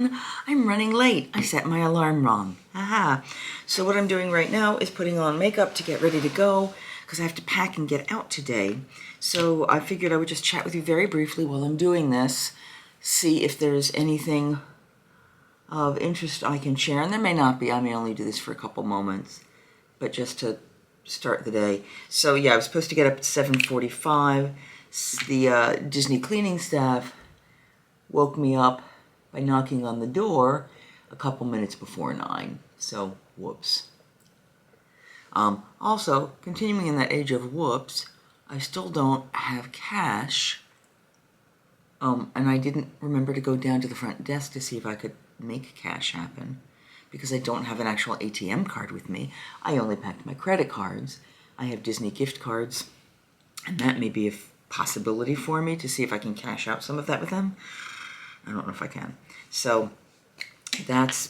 I'm running late. I set my alarm wrong. Aha. So what I'm doing right now is putting on makeup to get ready to go because I have to pack and get out today. So I figured I would just chat with you very briefly while I'm doing this, see if there's anything of interest I can share. And there may not be. I may only do this for a couple moments, but just to start the day. So yeah, I was supposed to get up at 7:45. The Disney cleaning staff woke me up by knocking on the door a couple minutes before 9. So, whoops. Also, continuing in that age of whoops, I still don't have cash. And I didn't remember to go down to the front desk to see if I could make cash happen because I don't have an actual ATM card with me. I only packed my credit cards. I have Disney gift cards, and that may be a possibility for me to see if I can cash out some of that with them. I don't know if I can. So that's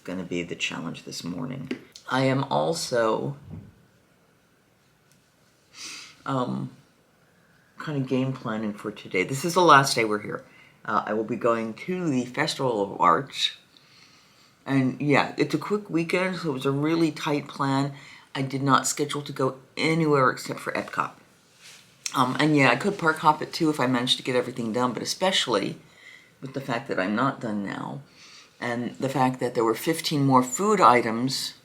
going to be the challenge this morning. I am also kind of game planning for today. This is the last day we're here. I will be going to the Festival of Arts. And yeah, it's a quick weekend, so it was a really tight plan. I did not schedule to go anywhere except for Epcot. And yeah, I could park hop it too if I managed to get everything done, but especially with the fact that I'm not done now, and the fact that there were 15 more food items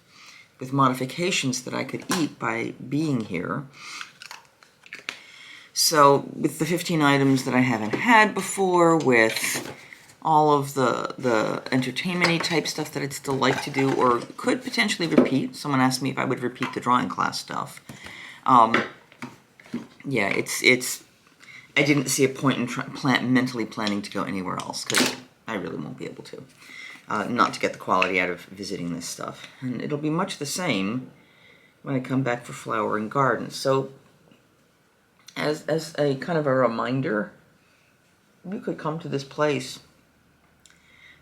with modifications that I could eat by being here. So with the 15 items that I haven't had before, with all of the entertainment-y type stuff that I'd still like to do or could potentially repeat. Someone asked me if I would repeat the drawing class stuff. Yeah, it's I didn't see a point in mentally planning to go anywhere else because I really won't be able to. Not to get the quality out of visiting this stuff. And it'll be much the same when I come back for Flower and Garden. So as a kind of a reminder, you could come to this place,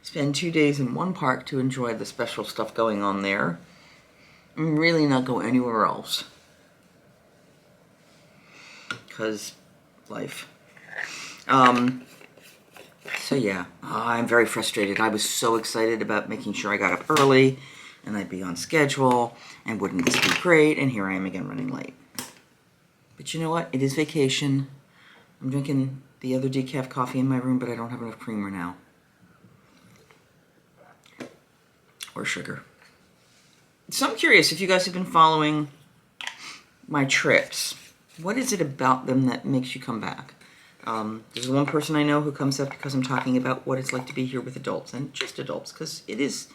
spend 2 days in one park to enjoy the special stuff going on there, and really not go anywhere else. Because life. So yeah, I'm very frustrated. I was so excited about making sure I got up early and I'd be on schedule and wouldn't this be great, and here I am again running late. But you know what? It is vacation. I'm drinking the other decaf coffee in my room, but I don't have enough creamer now. Or sugar. So I'm curious if you guys have been following my trips. What is it about them that makes you come back? There's one person I know who comes up because I'm talking about what it's like to be here with adults, and just adults, because it is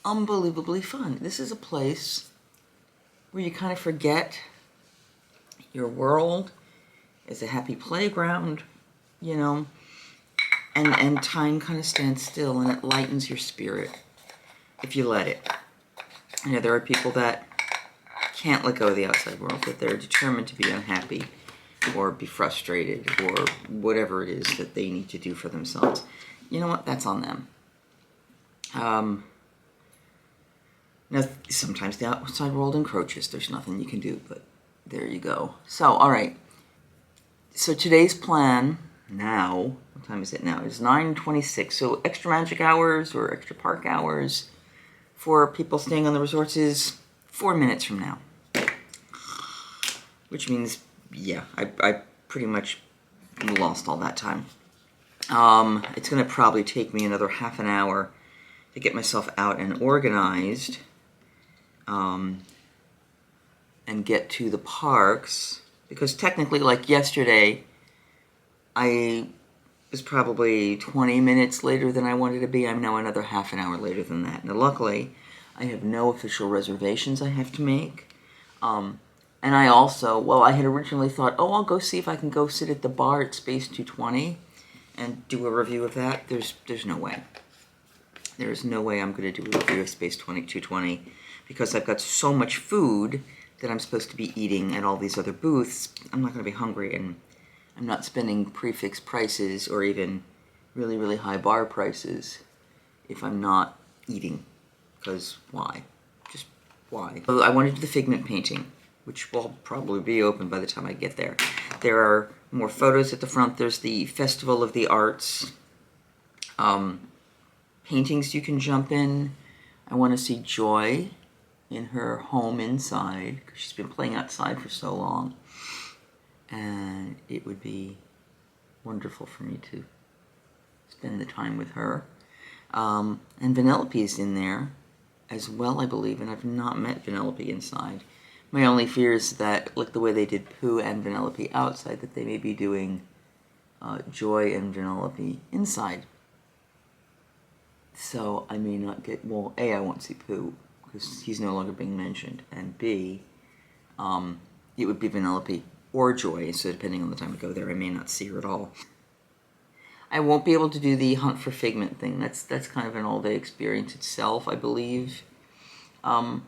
unbelievably fun. This is a place where you kind of forget your world. It's a happy playground, you know, and time kind of stands still, and it lightens your spirit if you let it. You know, there are people that can't let go of the outside world, that they're determined to be unhappy or be frustrated or whatever it is that they need to do for themselves. You know what? That's on them. Now, sometimes the outside world encroaches. There's nothing you can do, but there you go. So, all right. So today's plan now, what time is it now? It's 9:26. So extra magic hours or extra park hours for people staying on the resorts is 4 minutes from now. Which means, yeah, I pretty much lost all that time. It's going to probably take me another half an hour to get myself out and organized and get to the parks. Because technically, like yesterday, I was probably 20 minutes later than I wanted to be. I'm now another half an hour later than that. Now, luckily, I have no official reservations I have to make. And I also, well, I had originally thought, oh, I'll go see if I can go sit at the bar at Space 220 and do a review of that. There's no way. There is no way I'm going to do a review of Space 220 because I've got so much food that I'm supposed to be eating at all these other booths. I'm not going to be hungry, and I'm not spending prefix prices or even really, really high bar prices if I'm not eating. Because why? Just why? I want to do the figment painting, which will probably be open by the time I get there. There are more photos at the front. There's the Festival of the Arts paintings you can jump in. I want to see Joy in her home inside, because she's been playing outside for so long. And it would be wonderful for me to spend the time with her. And Vanellope is in there as well, I believe, and I've not met Vanellope inside. My only fear is that, like the way they did Pooh and Vanellope outside, that they may be doing Joy and Vanellope inside. So I may not get, well, A, I won't see Pooh, because he's no longer being mentioned, and B, it would be Vanellope or Joy, so depending on the time I go there, I may not see her at all. I won't be able to do the Hunt for Figment thing. That's kind of an all-day experience itself, I believe. Oh,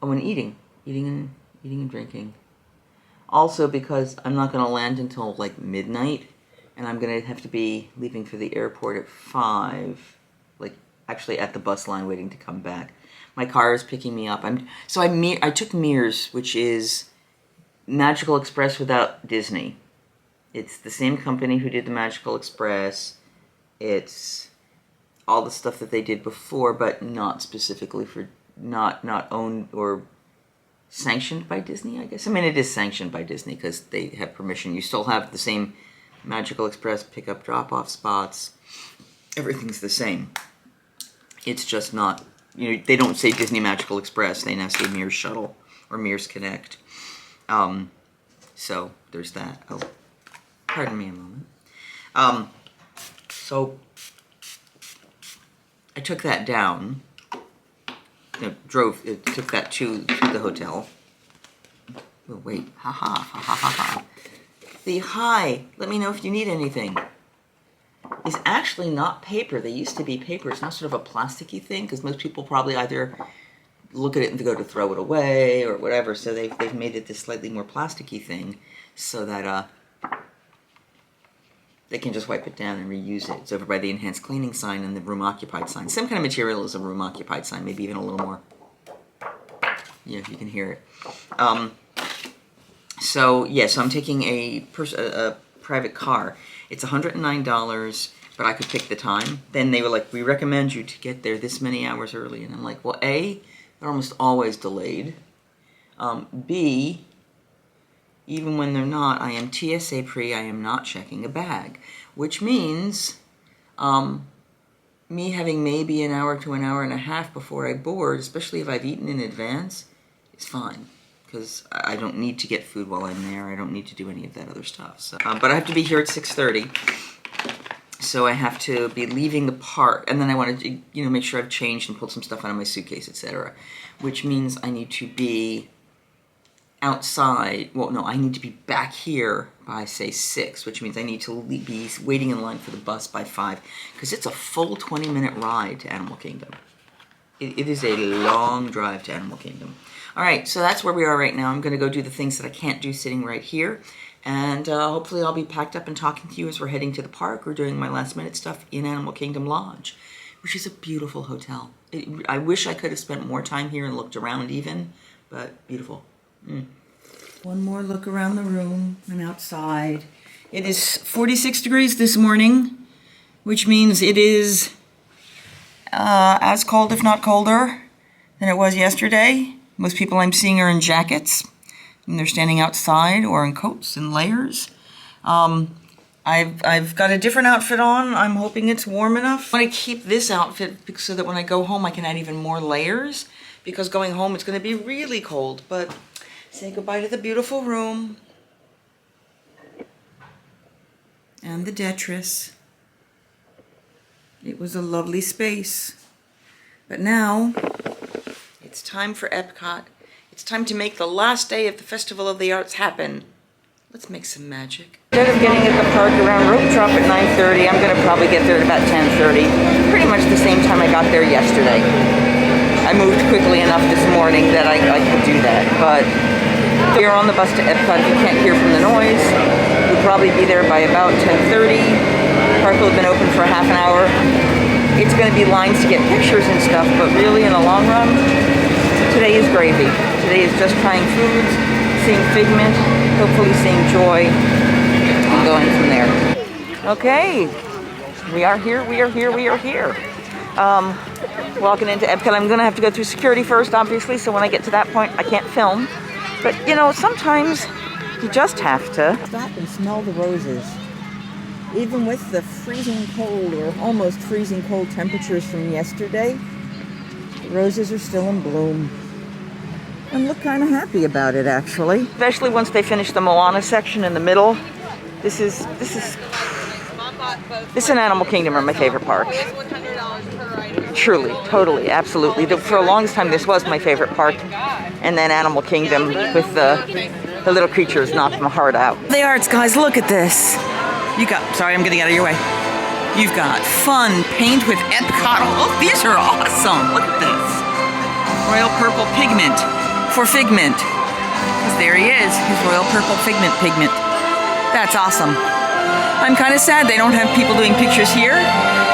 and eating and drinking. Also, because I'm not going to land until like midnight, and I'm going to have to be leaving for the airport at 5, like actually at the bus line waiting to come back. My car is picking me up. I took Mears, which is Magical Express without Disney. It's the same company who did the Magical Express. It's all the stuff that they did before, but not specifically for, not owned or sanctioned by Disney, I guess. I mean, it is sanctioned by Disney because they have permission. You still have the same Magical Express pickup drop-off spots. Everything's the same. It's just not, you know, they don't say Disney Magical Express. They now say Mears Shuttle or Mears Connect. So there's that. Oh, pardon me a moment. So I took that down. Took that to the hotel. Oh, wait, ha. The hi, let me know if you need anything, is actually not paper. They used to be paper. It's now sort of a plasticky thing, because most people probably either look at it and go to throw it away or whatever, so they've made it this slightly more plasticky thing so that they can just wipe it down and reuse it. It's over by the enhanced cleaning sign and the room occupied sign. Same kind of material as a room occupied sign, maybe even a little more. Yeah, you can hear it. So I'm taking a private car. It's $109, but I could pick the time. Then they were like, we recommend you to get there this many hours early. And I'm like, well, A, they're almost always delayed. B, even when they're not, I am TSA pre, I am not checking a bag. Which means me having maybe an hour to an hour and a half before I board, especially if I've eaten in advance, is fine. Because I don't need to get food while I'm there. I don't need to do any of that other stuff. So, but I have to be here at 6:30. So I have to be leaving the park. And then I want to, make sure I've changed and pulled some stuff out of my suitcase, etc. Which means I need to be outside. Well, no, I need to be back here by, say, 6. Which means I need to be waiting in line for the bus by 5. Because it's a full 20-minute ride to Animal Kingdom. It is a long drive to Animal Kingdom. All right, so that's where we are right now. I'm going to go do the things that I can't do sitting right here. And hopefully I'll be packed up and talking to you as we're heading to the park or doing my last-minute stuff in Animal Kingdom Lodge, which is a beautiful hotel. I wish I could have spent more time here and looked around even, but beautiful. One more look around the room and outside. It is 46 degrees this morning, which means it is as cold, if not colder, than it was yesterday. Most people I'm seeing are in jackets, and they're standing outside or in coats and layers. I've got a different outfit on. I'm hoping it's warm enough. I want to keep this outfit so that when I go home I can add even more layers, because going home it's going to be really cold. But say goodbye to the beautiful room and the detritus. It was a lovely space. But now it's time for Epcot. It's time to make the last day of the Festival of the Arts happen. Let's make some magic. Instead of getting at the park around rope drop at 9:30, I'm going to probably get there at about 10:30. Pretty much the same time I got there yesterday. I moved quickly enough this morning that I could do that. But we're on the bus to Epcot. If you can't hear from the noise, we'll probably be there by about 10:30. The park will have been open for half an hour. It's going to be lines to get pictures and stuff, but really in the long run, today is gravy. Today is just trying foods, seeing Figment, hopefully seeing Joy, and going from there. Okay, we are here. walking into Epcot. I'm gonna have to go through security first, obviously, so when I get to that point, I can't film. But, you know, sometimes you just have to stop and smell the roses. Even with the freezing cold or almost freezing cold temperatures from yesterday, the roses are still in bloom. And look kind of happy about it, actually. Especially once they finish the Moana section in the middle. This is and Animal Kingdom are my favorite parks. Truly, totally, absolutely. For a long time, this was my favorite park. And then Animal Kingdom with the little creatures knocked my heart out. The arts, guys, look at this. Sorry, I'm getting out of your way. You've got fun paint with Epcot. Oh, these are awesome. Look at this. Royal Purple Pigment for Figment. Because there he is, his Royal Purple Pigment. That's awesome. I'm kind of sad they don't have people doing pictures here,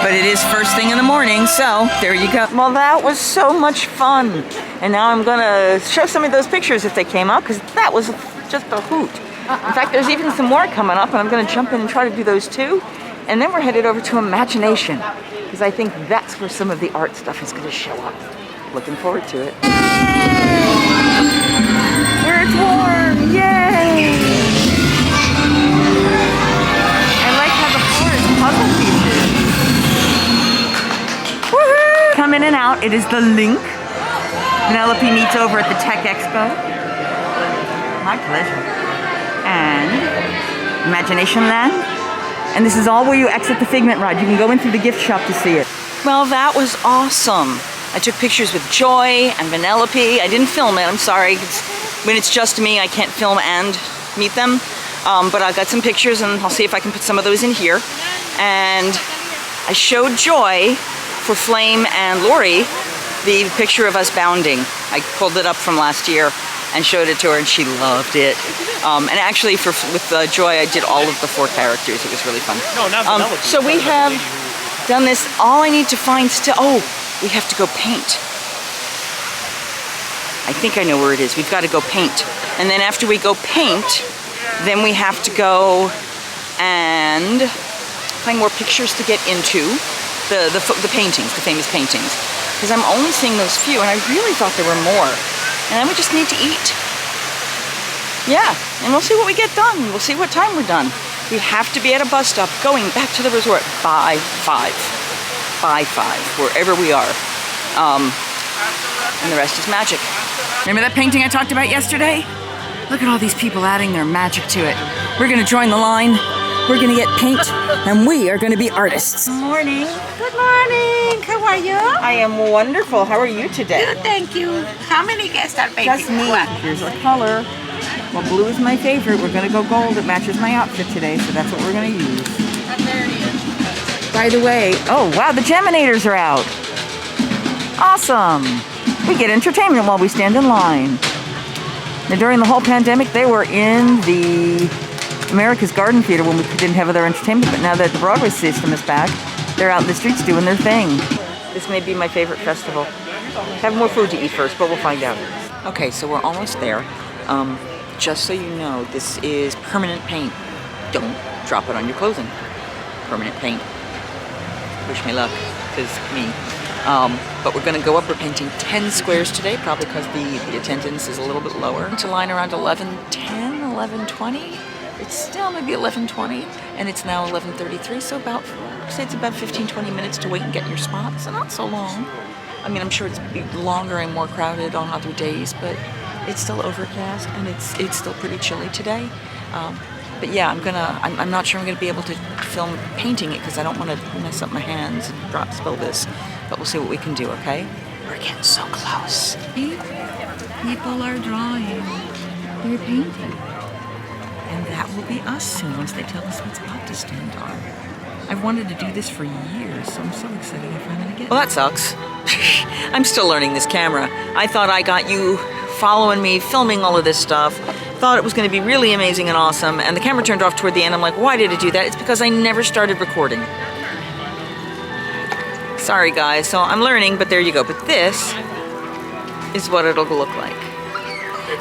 but it is first thing in the morning, so there you go. Well, that was so much fun. And now I'm gonna show some of those pictures if they came out, because that was just a hoot. In fact, there's even some more coming up, and I'm gonna jump in and try to do those too. And then we're headed over to Imagination, because I think that's where some of the art stuff is gonna show up. Looking forward to it. Where it's warm, yay! Puzzle pieces. Woohoo! Come in and out. It is the link. Vanellope meets over at the Tech Expo. My pleasure. And Imagination Land. And this is all where you exit the Figment ride. You can go in through the gift shop to see it. Well, that was awesome. I took pictures with Joy and Vanellope. I didn't film it. I'm sorry. When it's just me, I can't film and meet them. But I got some pictures, and I'll see if I can put some of those in here. And I showed Joy for Flame and Lori the picture of us bounding. I pulled it up from last year and showed it to her, and she loved it. And actually, with Joy, I did all of the 4 characters. It was really fun. No, not Vanellope. So we have done this. All I need to find still. Oh, we have to go paint. I think I know where it is. We've got to go paint, and then after we go paint, then we have to go and find more pictures to get into the paintings, the famous paintings. Because I'm only seeing those few, and I really thought there were more. And then we just need to eat. Yeah, and we'll see what we get done. We'll see what time we're done. We have to be at a bus stop going back to the resort by 5. By 5, wherever we are. And the rest is magic. Remember that painting I talked about yesterday? Look at all these people adding their magic to it. We're gonna join the line, we're gonna get paint, and we are gonna be artists. Good morning. Good morning. How are you? I am wonderful. How are you today? Good, thank you. How many guests are painting? Just me. Here's our color. Well, blue is my favorite. We're gonna go gold. It matches my outfit today, so that's what we're gonna use. By the way, oh wow, the Geminators are out. Awesome. We get entertainment while we stand in line. Now, during the whole pandemic, they were in the America's Garden Theater when we didn't have other entertainment, but now that the Broadway system is back, they're out in the streets doing their thing. This may be my favorite festival. Have more food to eat first, but we'll find out. Okay, so we're almost there. Just so you know, this is permanent paint. Don't drop it on your clothing. Permanent paint. Wish me luck, because me. But we're going to go up. We're painting 10 squares today, probably because the attendance is a little bit lower. To line around 11:10, 11:20. It's still maybe 11:20, and it's now 11:33. So say it's about 15-20 minutes to wait and get your spot. So not so long. I mean, I'm sure it's longer and more crowded on other days, but it's still overcast and it's still pretty chilly today. But yeah, I'm not sure I'm gonna be able to film painting it because I don't want to mess up my hands and spill this. But we'll see what we can do, okay? We're getting so close. People are drawing. They're painting. And that will be us soon once they tell us what spot to stand on. I've wanted to do this for years, so I'm so excited I finally get it. Well, that sucks. I'm still learning this camera. I thought I got you following me, filming all of this stuff. Thought it was going to be really amazing and awesome, and the camera turned off toward the end. I'm like, why did it do that? It's because I never started recording. Sorry guys, so I'm learning, but there you go. But this is what it'll look like.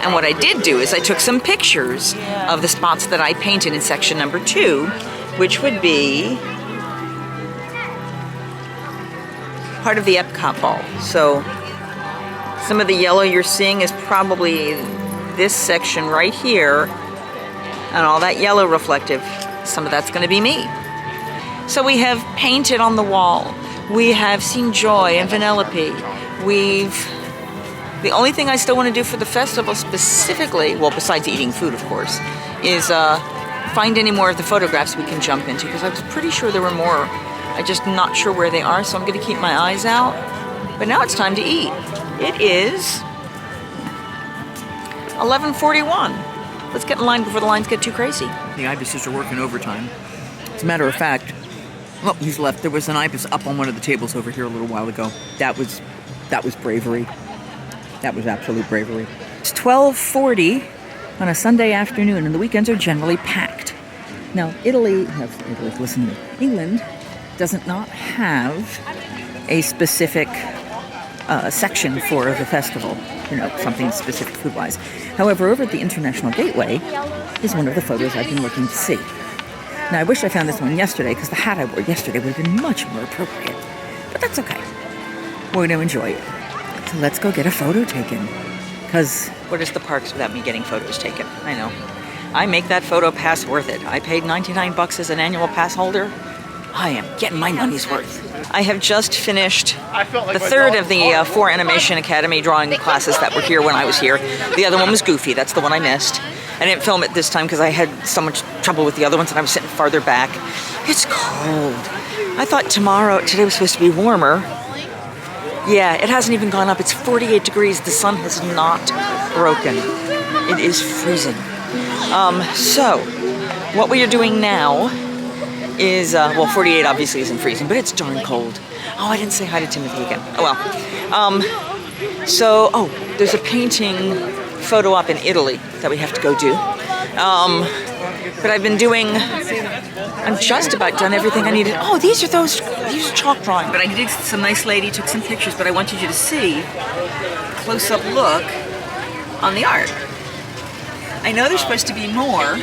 And what I did do is I took some pictures of the spots that I painted in section number 2, which would be part of the Epcot ball. So some of the yellow you're seeing is probably this section right here, and all that yellow reflective. Some of that's going to be me. So we have painted on the wall. We have seen Joy and Vanellope. The only thing I still want to do for the festival specifically, well, besides eating food, of course, is find any more of the photographs we can jump into, because I was pretty sure there were more. I'm just not sure where they are, so I'm going to keep my eyes out. But now it's time to eat. It is 11:41. Let's get in line before the lines get too crazy. The ibises are working overtime. As a matter of fact, oh, he's left. There was an ibis up on one of the tables over here a little while ago. That was bravery. That was absolute bravery. It's 12:40 on a Sunday afternoon, and the weekends are generally packed. Now, England doesn't not have a specific section for the festival, something specific food-wise. However, over at the International Gateway is one of the photos I've been looking to see. Now, I wish I found this one yesterday, because the hat I wore yesterday would have been much more appropriate. But that's okay. We're going to enjoy it. So let's go get a photo taken. Because what is the parks without me getting photos taken? I know. I make that photo pass worth it. I paid $99 as an annual pass holder. I am getting my money's worth. I have just finished the third of the 4 Animation Academy drawing classes that were here when I was here. The other one was Goofy. That's the one I missed. I didn't film it this time because I had so much trouble with the other ones and I was sitting farther back. It's cold. I thought today was supposed to be warmer. Yeah, it hasn't even gone up. It's 48 degrees. The sun has not broken. It is freezing. So, what we are doing now is, 48 obviously isn't freezing, but it's darn cold. Oh, I didn't say hi to Timothy again. Oh well. There's a painting photo op in Italy that we have to go do. But I'm just about done everything I needed. Oh, these are chalk drawing. But I did some nice lady, took some pictures, but I wanted you to see a close-up look on the art. I know there's supposed to be more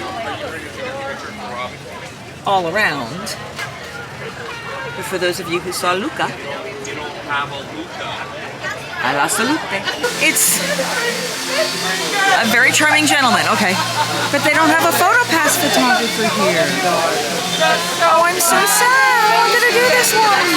all around, but for those of you who saw Luca, a la salute. It's a very charming gentleman, okay, but they don't have a photo pass photographer here. Oh, I'm so sad. I'm gonna do this one.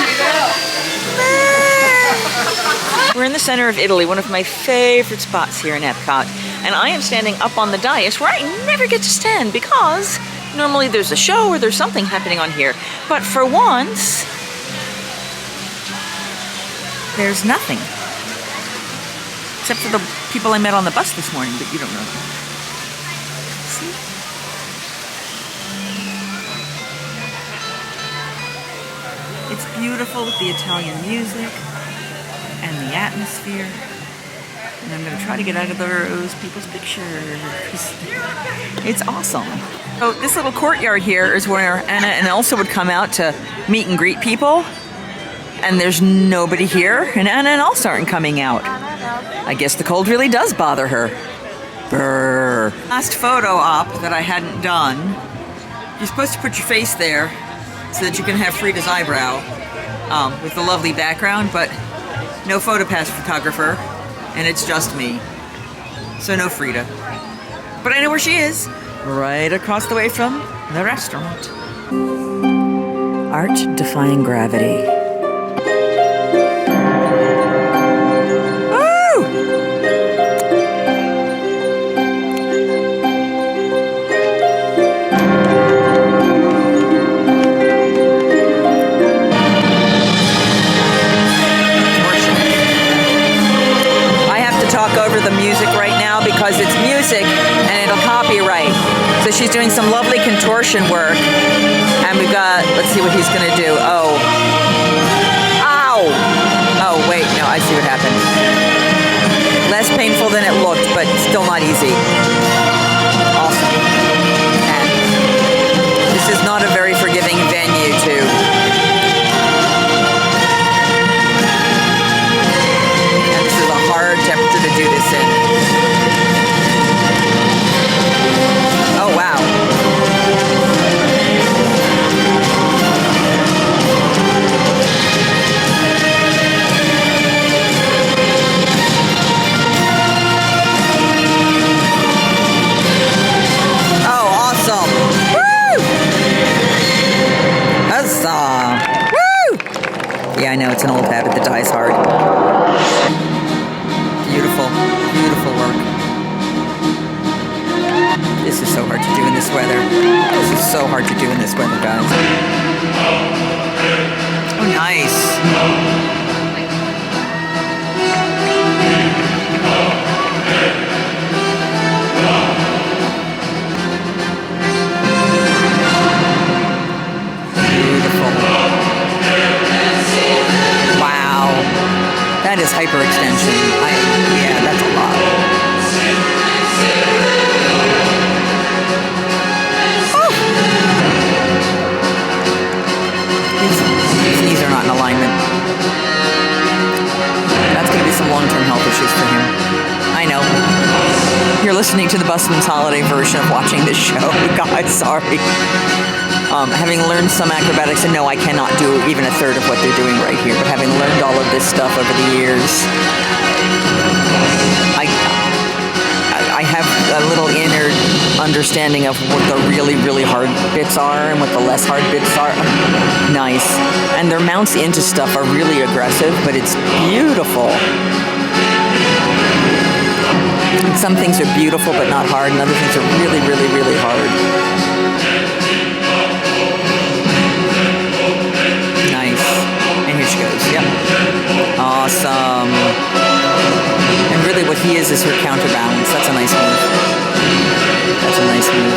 We're in the center of Italy, one of my favorite spots here in Epcot, and I am standing up on the dais where I never get to stand because normally there's a show or there's something happening on here, but for once, there's nothing. Except for the people I met on the bus this morning, but you don't know them. See? It's beautiful with the Italian music and the atmosphere. And I'm going to try to get out of those people's pictures. It's awesome. So this little courtyard here is where Anna and Elsa would come out to meet and greet people. And there's nobody here, and Anna and Elsa aren't coming out. I guess the cold really does bother her. Brr. Last photo op that I hadn't done. You're supposed to put your face there so that you can have Frida's eyebrow with the lovely background, but no photo pass photographer, and it's just me. So no Frida. But I know where she is. Right across the way from the restaurant. Art defying gravity. Over the music right now because it's music and it'll copyright. So she's doing some lovely contortion work, and we've got, let's see what he's gonna do. Oh, ow! Oh wait, no, I see what happened. Less painful than it looked, but still not easy. Awesome. And this is not a very forgiving venue too. Temperature to do this in. Oh wow. dies hard. Beautiful, beautiful work. This is so hard to do in this weather. This is so hard to do in this weather, guys. Oh, nice. That is hyperextension. Yeah, that's a lot. Oh. His knees are not in alignment. That's going to be some long-term health issues for him. I know. You're listening to the Busman's Holiday version of watching this show. God, sorry. Having learned some acrobatics, and no, I cannot do even a third of what they're doing right here, but having learned all of this stuff over the years, I have a little inner understanding of what the really, really hard bits are and what the less hard bits are. Nice. And their mounts into stuff are really aggressive, but it's beautiful. Some things are beautiful but not hard, and other things are really, really, really hard. Yep. Awesome. And really what he is her counterbalance. That's a nice move. That's a nice move.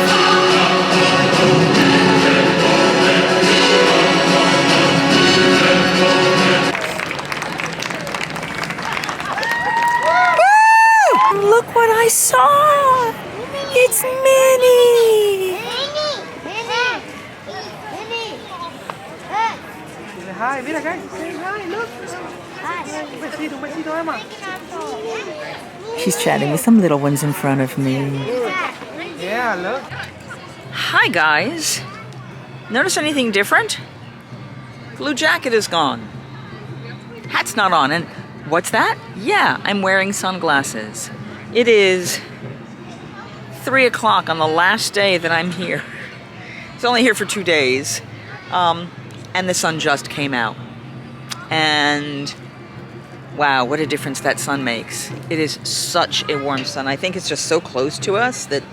Woo! Look what I saw! It's Minnie! Hi, mira guys, say hi, look. Un besito, Emma. She's chatting with some little ones in front of me. Yeah, look. Hi guys. Notice anything different? Blue jacket is gone. Hat's not on. And what's that? Yeah, I'm wearing sunglasses. It is 3 o'clock on the last day that I'm here. It's only here for 2 days. And the sun just came out. And wow, what a difference that sun makes. It is such a warm sun. I think it's just so close to us that,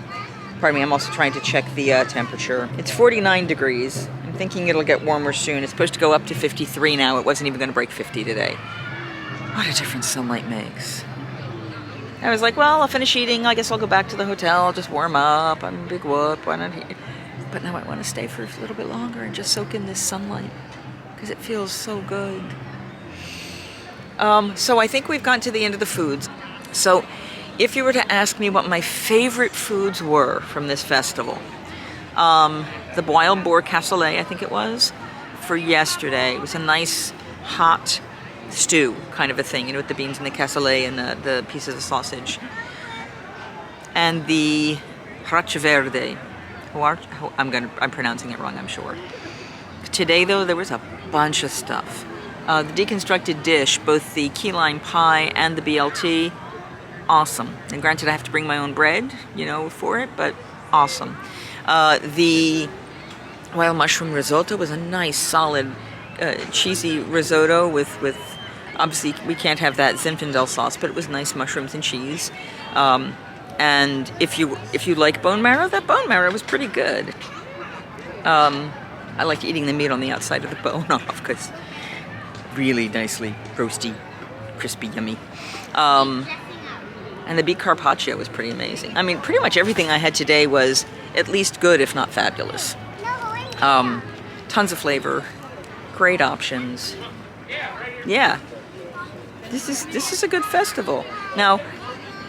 pardon me, I'm also trying to check the temperature. It's 49 degrees. I'm thinking it'll get warmer soon. It's supposed to go up to 53 now. It wasn't even going to break 50 today. What a difference sunlight makes. I was like, well, I'll finish eating. I guess I'll go back to the hotel. I'll just warm up. I'm a big whoop. Why not eat? But now I want to stay for a little bit longer and just soak in this sunlight because it feels so good. So I think we've gotten to the end of the foods. So if you were to ask me what my favorite foods were from this festival, the wild boar cassoulet, I think it was, for yesterday. It was a nice hot stew kind of a thing, with the beans and the cassoulet and the pieces of sausage. And the brace verde. I'm pronouncing it wrong, I'm sure. Today, though, there was a bunch of stuff. The deconstructed dish, both the key lime pie and the BLT, awesome. And granted, I have to bring my own bread, for it, but awesome. The wild mushroom risotto was a nice, solid, cheesy risotto with obviously, we can't have that Zinfandel sauce, but it was nice mushrooms and cheese. And if you like bone marrow, that bone marrow was pretty good. I like eating the meat on the outside of the bone off because really nicely roasty, crispy, yummy. And the beet carpaccio was pretty amazing. I mean, pretty much everything I had today was at least good, if not fabulous. Tons of flavor, great options. Yeah, this is a good festival. Now,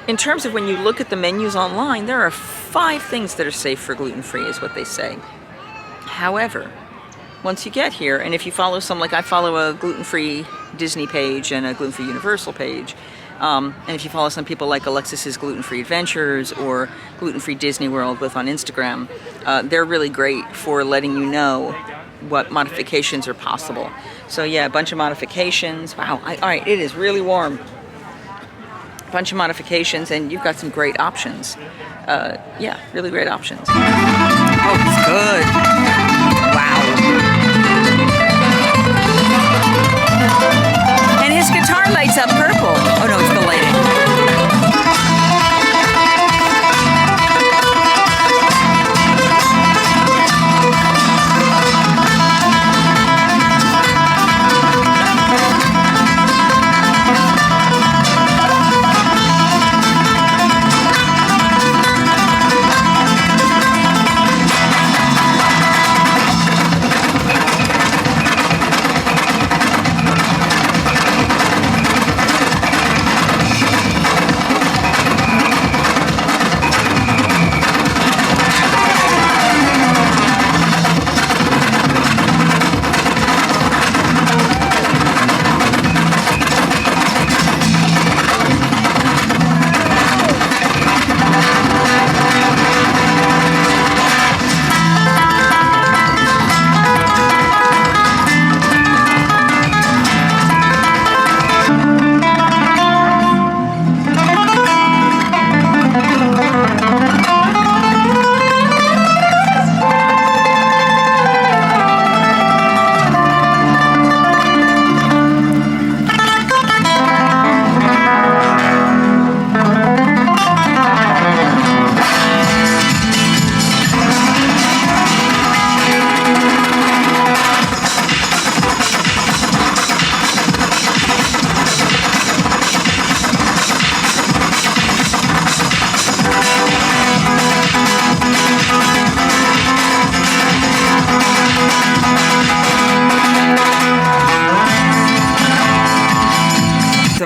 in terms of when you look at the menus online, there are 5 things that are safe for gluten-free, is what they say. However, once you get here, and if you follow I follow a gluten-free Disney page and a gluten-free Universal page, and if you follow some people like Alexis's Gluten-Free Adventures or Gluten-Free Disney World on Instagram, they're really great for letting you know what modifications are possible. So yeah, a bunch of modifications. Wow, all right, it is really warm. Bunch of modifications, and you've got some great options. Yeah, really great options. Oh, it's good. Wow. And his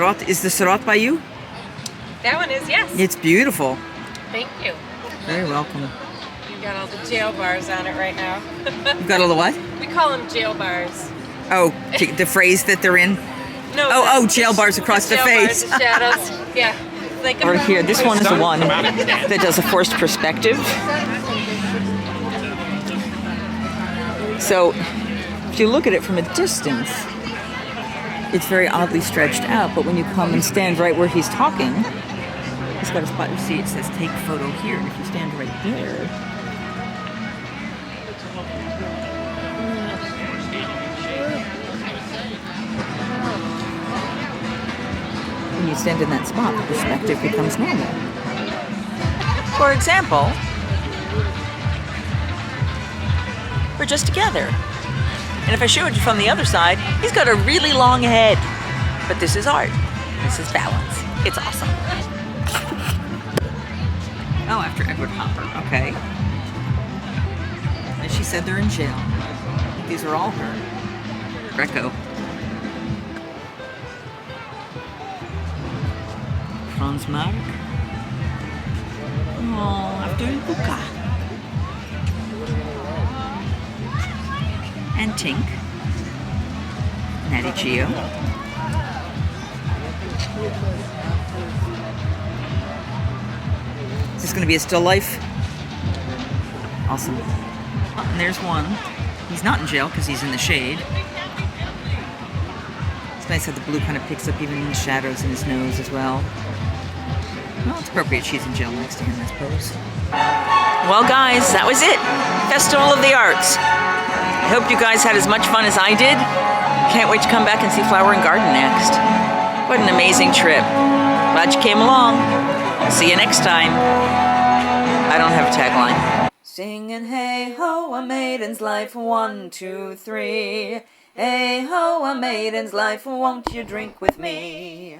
Sarot, is the Sarot by you? That one is, yes. It's beautiful. Thank you. Very welcome. You've got all the jail bars on it right now. You've got all the what? We call them jail bars. Oh, the phrase that they're in? No. Oh, jail bars across the jail face. Bars, the shadows. Yeah. Like Over here, this one is the one that does a forced perspective. So, if you look at it from a distance, it's very oddly stretched out, but when you come and stand right where he's talking, he's got a spot, you see it says take photo here, and if you stand right there, when you stand in that spot, the perspective becomes normal. For example, we're just together. And if I showed you from the other side, he's got a really long head. But this is art. This is balance. It's awesome. Oh, after Edward Hopper. Okay. And she said they're in jail. These are all her. Greco. Franz Marc. Oh, Abdul Buka. And Tink. Natty Geo. Is this going to be a still life? Awesome. Oh, and there's one. He's not in jail because he's in the shade. It's nice how the blue kind of picks up even in the shadows in his nose as well. Well, it's appropriate she's in jail next to him, I suppose. Well, guys, that was it. Festival of the Arts. I hope you guys had as much fun as I did. Can't wait to come back and see Flower and Garden next. What an amazing trip. Glad you came along. See you next time. I don't have a tagline. Singing hey ho, a maiden's life, 1, 2, 3. Hey ho, a maiden's life, won't you drink with me?